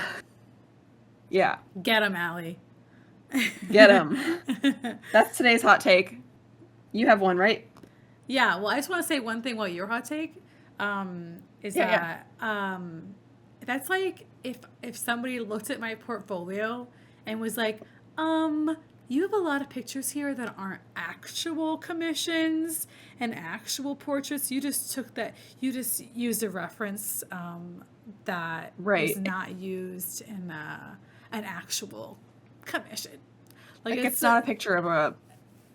yeah, Get him, Allie. get them. That's today's hot take. You have one, right? Yeah, well, I just want to say one thing about your hot take. Is Yeah, that that's like if somebody looked at my portfolio and was like, you have a lot of pictures here that aren't actual commissions and actual portraits. You just used a reference that was right. not used in an actual commission. Like Like it's not a picture of a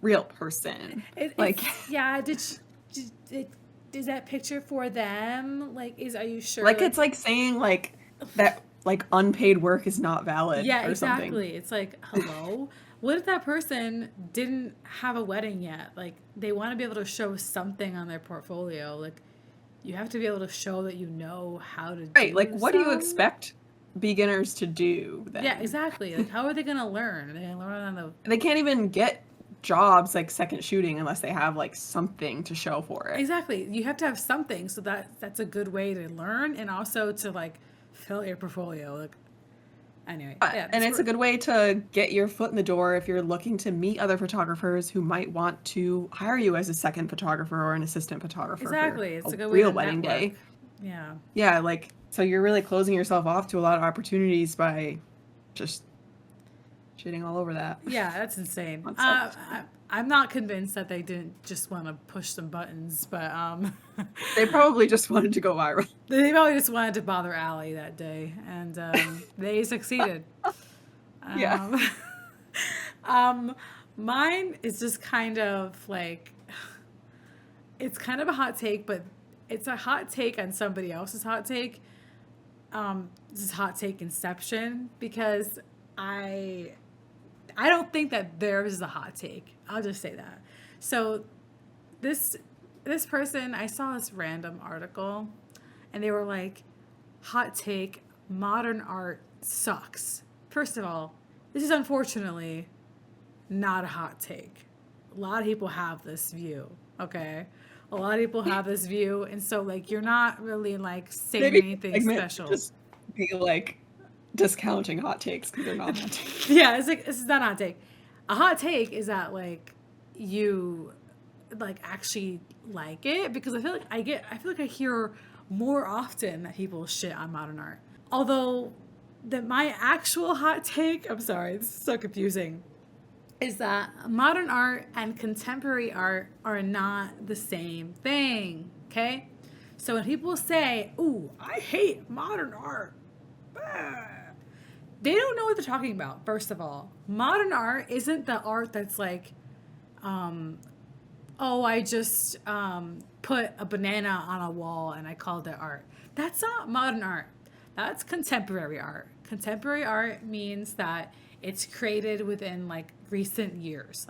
real person. Like yeah. Is that picture for them? Like, are you sure? like it's like saying like that like unpaid work is not valid Yeah, or something. exactly. It's like, hello. What if that person didn't have a wedding yet? Like, they want to be able to show something on their portfolio. Like, you have to be able to show that you know how to Right, do like what do you some. expect beginners to do then? Yeah, exactly. Like, how are they gonna learn? Are they gonna learn on the They can't even get jobs like second shooting unless they have like something to show for it. exactly? You have to have something, so that's a good way to learn and also to like fill out your portfolio. Like, anyway, yeah, And it's a good way to get your foot in the door if you're looking to meet other photographers who might want to hire you as a second photographer or an assistant photographer exactly. for It's a a good way real to wedding day. network. Yeah. Yeah, like so you're really closing yourself off to a lot of opportunities by just shitting all over that. Yeah, that's insane. Concept. I'm not convinced that they didn't just want to push some buttons, but They probably just wanted to go viral. they probably just wanted to bother Allie that day, and they succeeded. Yeah. Mine is just kind of like it's kind of a hot take, but it's a hot take on somebody else's hot take. This is hot take inception because I don't think that theirs is a hot take. I'll just say that. So this person, I saw this random article and they were like, hot take, modern art sucks. First of all, this is unfortunately not a hot take. A lot of people have this view, okay? A lot of people have this view, and so like you're not really like saying Maybe anything segment special. just be like discounting hot takes because they're not hot takes. Yeah, it's like this is not a hot take. A hot take is that like you like actually like it because I feel like I hear more often that people shit on modern art. Although my actual hot take, I'm sorry, this is so confusing, is that modern art and contemporary art are not the same thing. Okay? So when people say, "Ooh, I hate modern art," they don't know what they're talking about. First of all, modern art isn't the art that's like, oh, I just put a banana on a wall and I called it art. That's not modern art. That's contemporary art. Contemporary art means that it's created within like recent years.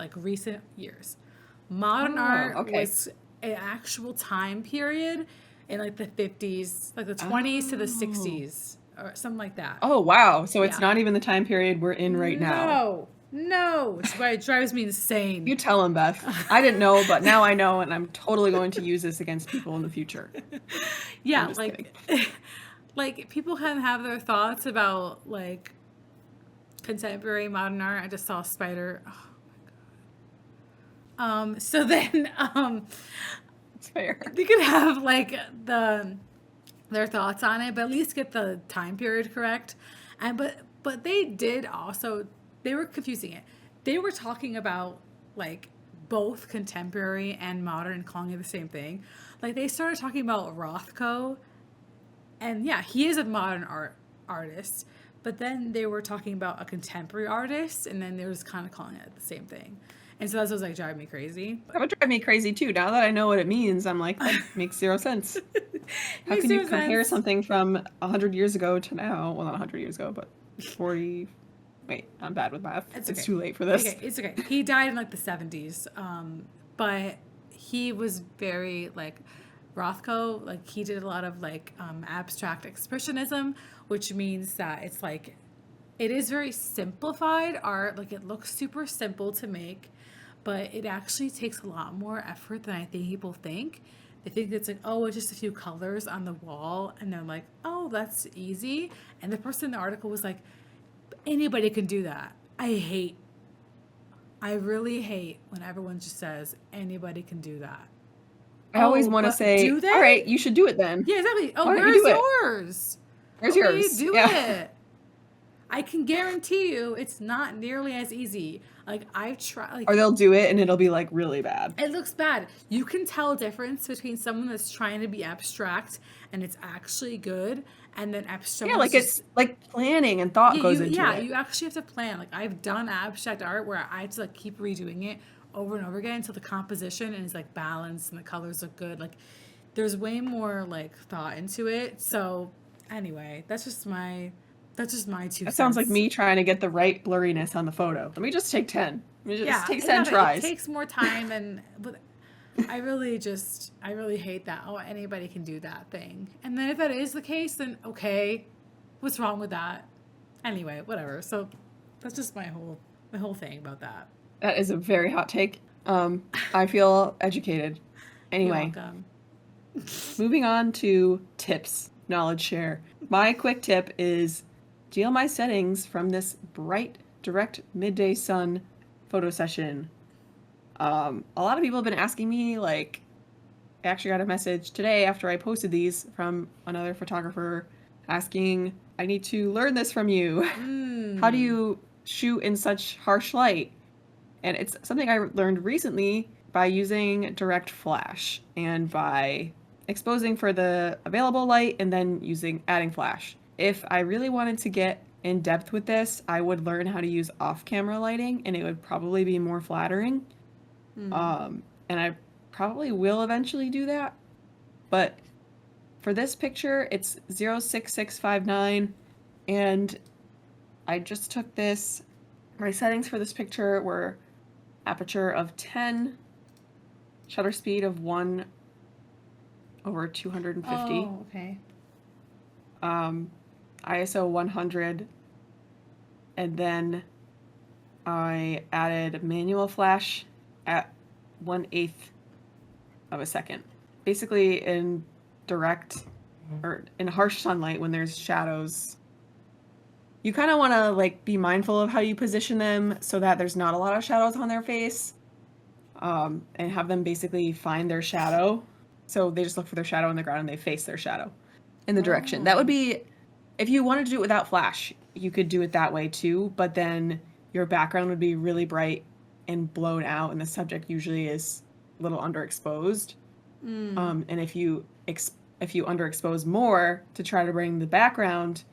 Modern art Okay. was an actual time period in like the 50s, like the 20s to the 60s or something like that. Oh wow. So it's Yeah. not even the time period we're in right now. No, it's why it drives me insane. You tell him, Beth. I didn't know, but now I know, and I'm totally going to use this against people in the future. Yeah, just like like people can have their thoughts about like contemporary modern art. I just saw a spider. Oh my god. So then It's fair. you could have like their thoughts on it, but at least get the time period correct. And but they did also, they were confusing it. They were talking about like both contemporary and modern, calling it the same thing. Like they started talking about Rothko, and yeah, he is a modern artist. But then they were talking about a contemporary artist, and then they were just kind of calling it the same thing. And so that was like driving me crazy. That would drive me crazy too. Now that I know what it means, I'm like, that makes zero sense. How Makes can you zero compare sense. something from 100 years ago to now? Well, not 100 years ago, but 40. Wait, I'm bad with math. It's It's okay. too late for this. Okay, it's okay. He died in like the 70s. But he was very like Rothko, like he did a lot of like abstract expressionism, which means that it's like it is very simplified art. Like it looks super simple to make, but it actually takes a lot more effort than I think people think. They think it's like, oh, it's just a few colors on the wall, and they're like, oh, that's easy. And the person in the article was like, anybody can do that. I really hate when everyone just says anybody can do that. I always Oh, want to but say, do they? all right, you should do it then. Yeah, exactly. Oh, Why don't you where's do it? yours? Where's Okay, yours? do Yeah. it. I can guarantee you it's not nearly as easy. Like I've tried, like Or they'll do it and it'll be like really bad. it looks bad. You can tell a difference between someone that's trying to be abstract and it's actually good, and then Yeah, like it's like planning and thought goes into it. you actually have to plan. Like I've done abstract art where I have to like keep redoing it over and over again until the composition is like balanced and the colors look good. Like there's way more like thought into it. So anyway, that's just my two That sounds like cents. me trying to get the right blurriness on the photo. Let me just take 10. Let me just Yeah, take 10 exactly. tries. It takes more time, and but I really hate that. Oh, anybody can do that thing. And then if that is the case, then okay, what's wrong with that? Anyway, whatever. So that's just my whole thing about that. That is a very hot take. I feel educated. You're Anyway, welcome. moving on to tips, knowledge share. My quick tip is deal my settings from this bright, direct midday sun photo session. A lot of people have been asking me, like, I actually got a message today after I posted these from another photographer asking, I need to learn this from you. How do you shoot in such harsh light? And it's something I learned recently by using direct flash and by exposing for the available light and then adding flash. If I really wanted to get in depth with this, I would learn how to use off-camera lighting, and it would probably be more flattering. And I probably will eventually do that. But for this picture, it's 06659, and I just took this. My settings for this picture were aperture of 10, shutter speed of 1/250, Oh, okay. ISO 100, and then I added manual flash at 1/8 of a second. Basically, in direct or in harsh sunlight, when there's shadows, you kind of want to like be mindful of how you position them so that there's not a lot of shadows on their face, and have them basically find their shadow. So they just look for their shadow on the ground and they face their shadow in the direction. That would be, if you wanted to do it without flash, you could do it that way too, but then your background would be really bright and blown out, and the subject usually is a little underexposed. And if you underexpose more to try to bring the background,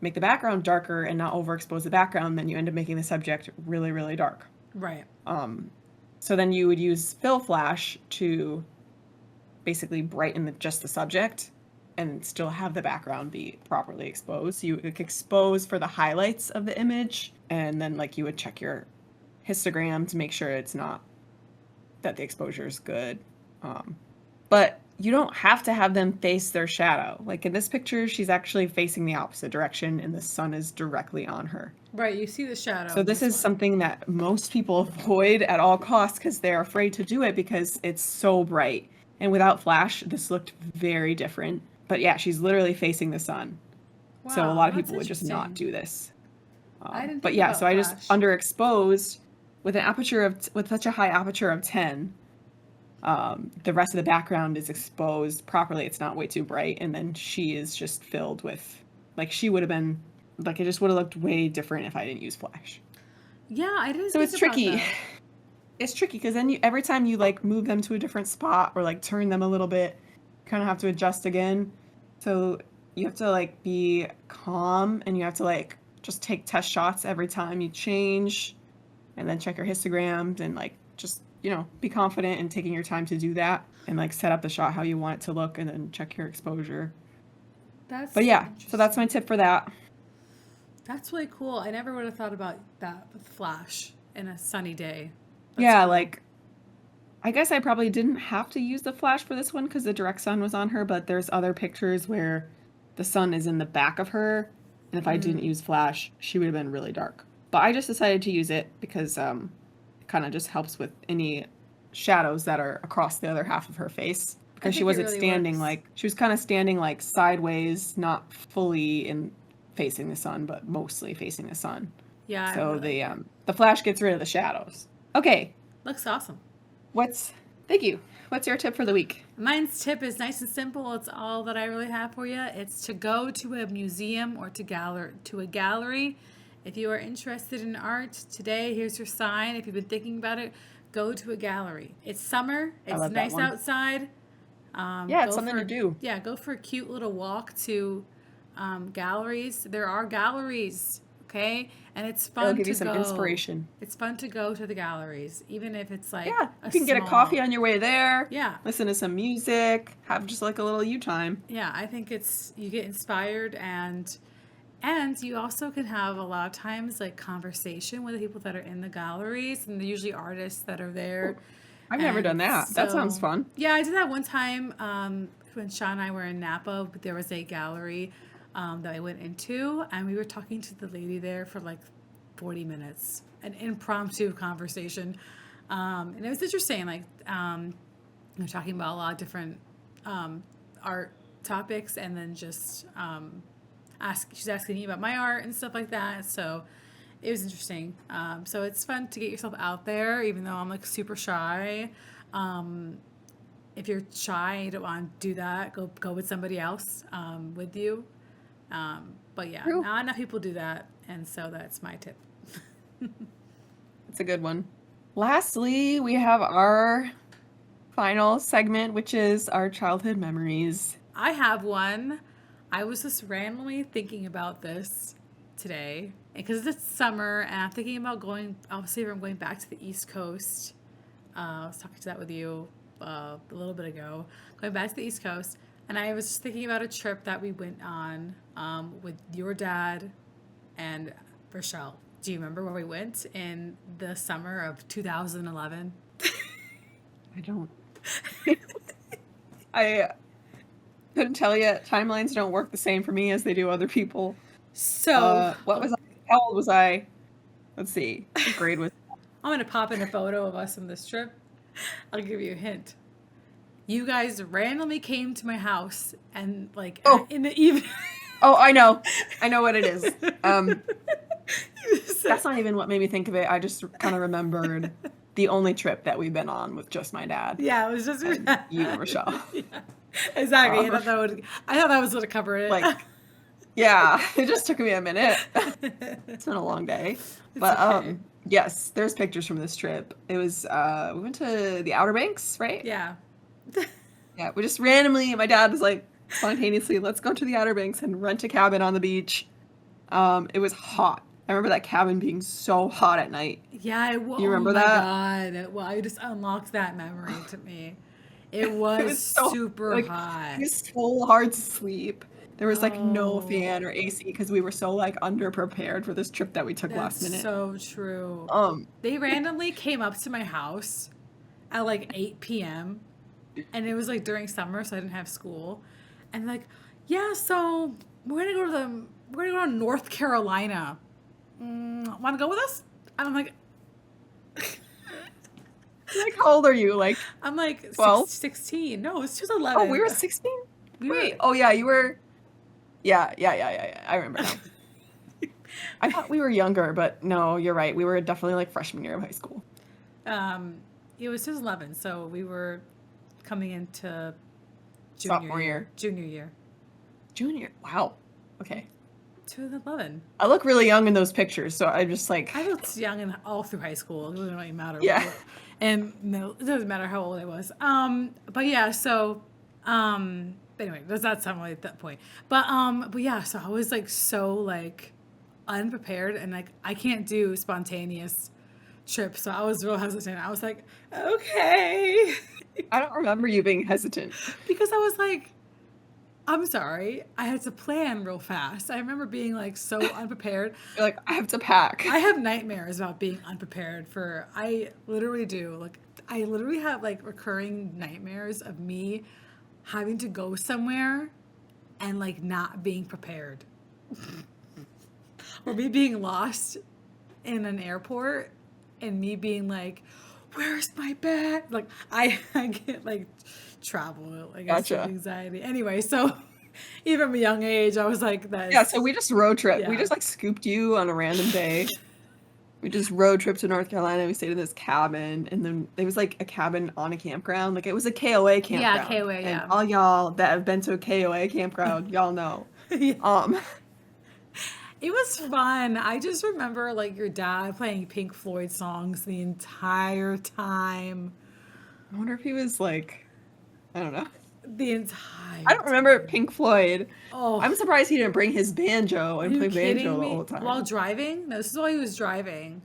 make the background darker and not overexpose the background, then you end up making the subject really, really dark. Right. So then you would use fill flash to basically brighten just the subject and still have the background be properly exposed. So you would expose for the highlights of the image, and then like you would check your histogram to make sure it's not, that the exposure is good. But you don't have to have them face their shadow. Like in this picture, she's actually facing the opposite direction and the sun is directly on her. Right, you see the shadow So in this this is one. something that most people avoid at all costs because they're afraid to do it because it's so bright. And without flash, this looked very different. But yeah, she's literally facing the sun. So a Wow, lot of that's people would just not interesting. do this. I didn't But think yeah, so about I just flash. underexposed with an aperture of with such a high aperture of 10. The rest of the background is exposed properly. It's not way too bright, and then she is just filled with like she would have been like it just would have looked way different if I didn't use flash. Yeah, I didn't So think it's about tricky. that. It's tricky because then every time you like move them to a different spot or like turn them a little bit, you kind of have to adjust again. So you have to like be calm and you have to like just take test shots every time you change and then check your histograms and like just, be confident in taking your time to do that and like set up the shot how you want it to look and then check your exposure. But That's yeah, so that's my interesting. tip for that. That's really cool. I never would have thought about that with flash in a sunny day. That's Yeah, cool. like I guess I probably didn't have to use the flash for this one because the direct sun was on her, but there's other pictures where the sun is in the back of her, and if I didn't use flash, she would have been really dark. But I just decided to use it because it kind of just helps with any shadows that are across the other half of her face I because think it really works. she was kind of standing like sideways, not fully in facing the sun, but mostly facing the sun. Yeah, I So really like it. the flash gets rid of the shadows. Okay, Looks awesome. What's thank you. What's your tip for the week? Mine's tip is nice and simple. It's all that I really have for you. It's to go to a museum or to a gallery. If you are interested in art today, here's your sign. If you've been thinking about it, go to a gallery. It's summer. I It's love that nice one. outside. Yeah, it's Go something to for do. yeah, go for a cute little walk to galleries. There are galleries, okay, and it's It'll fun give you to some go. inspiration. It's fun to go to the galleries, even if it's like Yeah, a you can get a coffee small. on your way there, Yeah, listen to some music, have just like a little you time. yeah. I think it's you get inspired and you also can have a lot of times like conversation with the people that are in the galleries, and they're usually artists that are Oh, there. I've never done And that. That sounds so, fun. yeah, I did that one time when Sean and I were in Napa. There was a gallery that I went into, and we were talking to the lady there for like 40 minutes, an impromptu conversation. And it was interesting. Like, we were talking about a lot of different art topics, and then just she's asking me about my art and stuff like that. So it was interesting. So it's fun to get yourself out there, even though I'm like super shy. Um, if you're shy and you don't want to do that, go with somebody else with you. But yeah, True. not enough people do that, and so that's my tip. It's a good one. Lastly, we have our final segment, which is our childhood memories. I have one. I was just randomly thinking about this today because it's summer and I'm thinking about going. Obviously, I'm going back to the East Coast. I was talking to that with you a little bit ago. Going back to the East Coast, and I was just thinking about a trip that we went on with your dad and Rochelle. Do you remember where we went in the summer of 2011? I don't. I couldn't tell you. Timelines don't work the same for me as they do other people. So What was I? How old was I? Let's see. What grade was I'm going to pop in a photo of us on this trip. I'll give you a hint. You guys randomly came to my house and like Oh. in the evening. Oh, I know. I know what it is. That's not even what made me think of it. I just kind of remembered the only trip that we've been on with just my dad. Yeah, it was just And you and Rochelle. Yeah, exactly. Um, I thought that was going to cover it. like, yeah, it just took me a minute. It's been a long day. But okay. yes, there's pictures from this trip. It was we went to the Outer Banks, right? Yeah. Yeah, we just randomly, my dad was like spontaneously, let's go to the Outer Banks and rent a cabin on the beach. It was hot. I remember that cabin being so hot at night. Yeah, You oh remember my that? God. Well, you just unlocked that memory to me. It It was was so super like hot. it was so hard to sleep. There was like no Oh, fan or AC because we were so like underprepared for this trip that we took last that's minute. so true. Um, They randomly came up to my house at like 8 p.m. and it was like during summer, so I didn't have school. And like, yeah, so we're gonna go to North Carolina. Want to go with us? And Like, how old are you? Like I'm like 12? 16. No, it's Oh, we 2011. were 16? We Wait. were. Oh, yeah, you were. Yeah, yeah, yeah, yeah, yeah. I remember now. I thought we were younger, but no, you're right. We were definitely like freshman year of high school. um, it was 2011, so we were coming into junior Sophomore year. year. Junior year. Junior. Wow. Okay. 2011. I look really young in those pictures, so I just like, I looked young and all through high school. It really don't even matter. yeah. And no, it doesn't matter how old I was. But yeah, so anyway, that's not sound like that point. But yeah, so I was like so like unprepared and like I can't do spontaneous trips, so I was real hesitant. I was like, okay. I don't remember you being hesitant. Because I was like, I'm sorry, I had to plan real fast. I remember being like so unprepared. You're like, I have to pack. I have nightmares about being unprepared for, I literally do. Like, I literally have like recurring nightmares of me having to go somewhere and like not being prepared. Or me being lost in an airport and me being like, where's my bag? Like, I get like travel, I guess, Gotcha. anxiety. Anyway, so even from a young age, I was like, Yeah, so we just road trip. We Yeah. just like scooped you on a random day. We just road trip to North Carolina. We stayed in this cabin, and then it was like a cabin on a campground. Like it was a KOA campground. KOA, And yeah. all y'all that have been to a KOA campground, y'all know. Yeah. Um, It was fun. I just remember like your dad playing Pink Floyd songs the entire time. I wonder if he was like, I don't know. The entire I don't remember time. Pink Floyd. Oh, I'm surprised he didn't bring his banjo are and you play kidding banjo the me? whole time. While driving? No, this is while he was driving.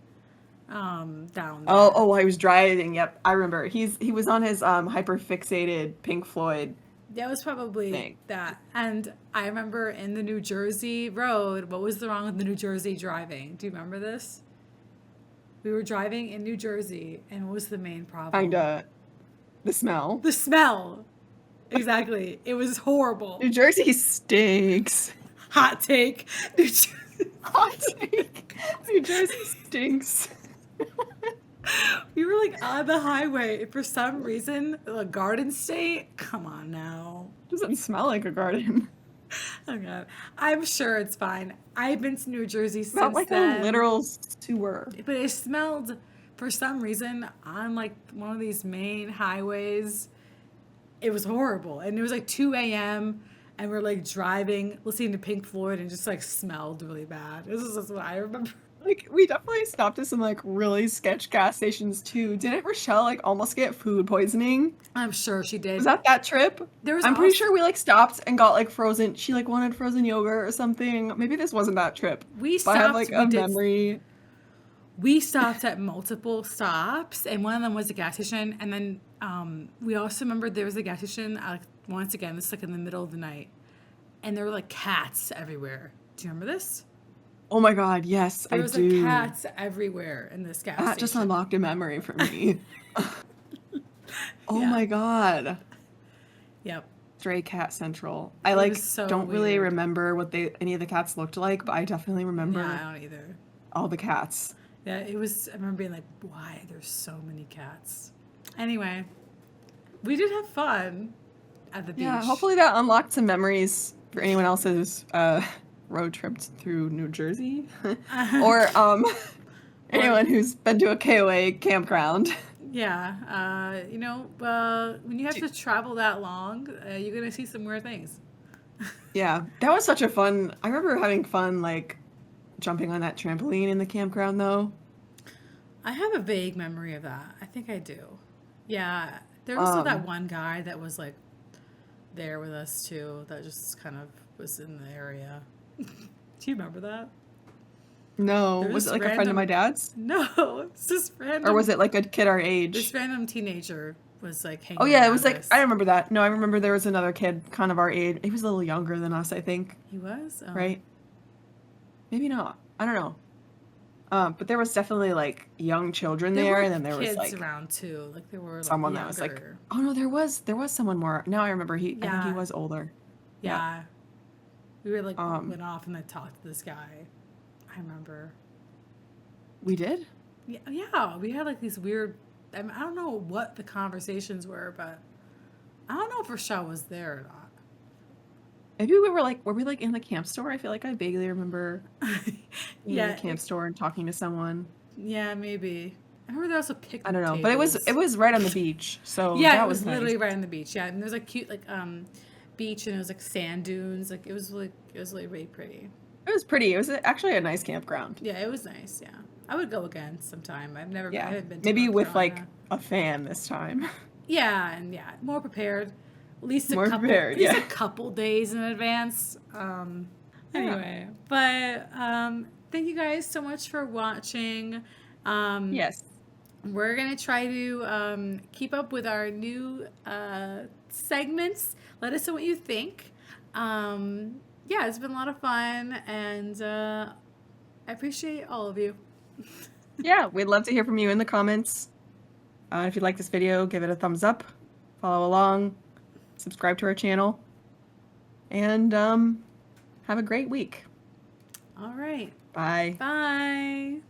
Down there. Oh, I was driving. Yep, I remember. He was on his hyper fixated Pink Floyd. That was probably Thing. that. And I remember in the New Jersey road, what was the wrong with the New Jersey driving? Do you remember this? We were driving in New Jersey, and what was the main problem? Kinda the smell. The smell. Exactly. It was horrible. New Jersey stinks. Hot take. New Jersey. Hot take. New Jersey stinks. We were like on the highway. For some reason, the Garden State. Come on now. Doesn't smell like a garden. Oh god. I'm sure it's fine. I've been to New Jersey since Not like then. a literal sewer. But it smelled, for some reason, on like one of these main highways. It was horrible. And it was like 2 a.m. and we're like driving, listening to Pink Floyd, and just like smelled really bad. This is just what I remember. Like we definitely stopped at some like really sketch gas stations too. Didn't Rochelle like almost get food poisoning? I'm sure she did. Was that trip? There was I'm pretty also- sure we like stopped and got like frozen. She like wanted frozen yogurt or something. Maybe this wasn't that trip. We But I have stopped. like we a did- memory. We stopped at multiple stops, and one of them was a gas station. And then we also remembered there was a gas station. Once again, this is like in the middle of the night, and there were like cats everywhere. Do you remember this? Oh my god, yes, There I was do. like cats everywhere in this gas That station. just unlocked a memory for me. Oh Yeah. my god. Yep. Stray Cat Central. I It like was so don't really weird. remember what any of the cats looked like, but I definitely remember Yeah, I don't either. all the cats. Yeah, it was. I remember being like, "Why? There's so many cats." Anyway, we did have fun at the beach. Yeah, hopefully that unlocked some memories for anyone else's road trips through New Jersey. Or anyone who's been to a KOA campground. Yeah, when you have to travel that long, you're gonna see some weird things. Yeah, that was such a fun. I remember having fun like jumping on that trampoline in the campground though. I have a vague memory of that. I think I do. Yeah, there was still that Um, one guy that was like there with us too. That just kind of was in the area. Do you remember that? No, There was was it like a friend of my dad's? No, it's just random. Or was it like a kid our age? This random teenager was like hanging. Oh yeah, it around was like us. I remember that. No, I remember there was another kid kind of our age. He was a little younger than us, I think, He was. Oh. right? Maybe not. I don't know. But there was definitely like young children There there, were and then there was kids like around too. Like there were like someone that was like, younger. oh no, there was someone more. Now I remember I think he Yeah, was older. Yep. yeah. We were like Um, went off and I talked to this guy. I remember. we did. Yeah, yeah. We had like these weird. I mean, I don't know what the conversations were, but I don't know if Rochelle was there or Maybe were we like in the camp store? I feel like I vaguely remember not. being in the Yeah, camp store and talking to someone. yeah, maybe. I remember there was also I picnic don't know, but it tables. was right on the beach, so Yeah, it that was was nice. literally right on the beach. Yeah, and there was like cute like beach and it was like sand dunes. Like it was really really pretty. It was pretty. It was actually a nice campground. Yeah, it was nice. Yeah, I would go again sometime. I Yeah, haven't been to maybe North with like Carolina. a fan this time. Yeah, and yeah, more prepared. More prepared. At least a Yeah. couple days in advance. Yeah. Anyway, but thank you guys so much for watching. Um, Yes. we're gonna try to keep up with our new segments. Let us know what you think. Yeah, it's been a lot of fun, and I appreciate all of you. Yeah, we'd love to hear from you in the comments. If you like this video, give it a thumbs up, follow along, subscribe to our channel, and have a great week. All right, Bye. bye.